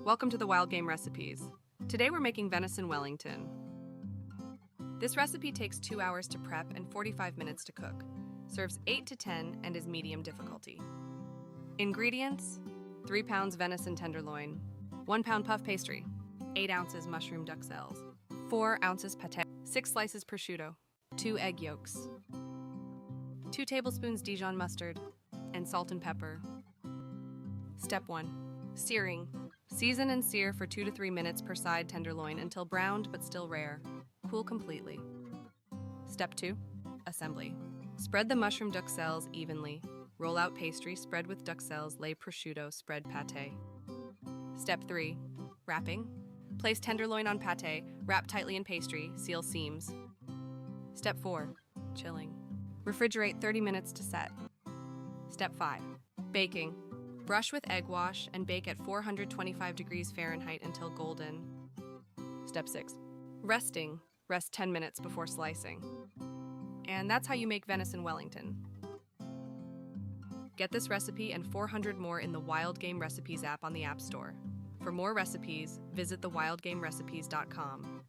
Welcome to the Wild Game Recipes. Today we're making venison Wellington. This recipe takes 2 hours to prep and 45 minutes to cook. Serves 8 to 10 and is medium difficulty. Ingredients: 3 pounds venison tenderloin, 1 pound puff pastry, 8 ounces mushroom duxelles, 4 ounces pâté, 6 slices prosciutto, 2 egg yolks, 2 tablespoons Dijon mustard, and salt and pepper. Step 1. Searing. Season and sear for 2 to 3 minutes per side tenderloin until browned but still rare. Cool completely. Step 2. Assembly. Spread the mushroom duxelles evenly. Roll out pastry, spread with duxelles, lay prosciutto, spread pâté. Step 3. Wrapping. Place tenderloin on pâté, wrap tightly in pastry, seal seams. Step 4. Chilling. Refrigerate 30 minutes to set. Step 5. Baking. Brush with egg wash and bake at 425 degrees Fahrenheit until golden. Step 6. Resting. Rest 10 minutes before slicing. And that's how you make venison Wellington. Get this recipe and 400 more in the Wild Game Recipes app on the App Store. For more recipes, visit thewildgamerecipes.com.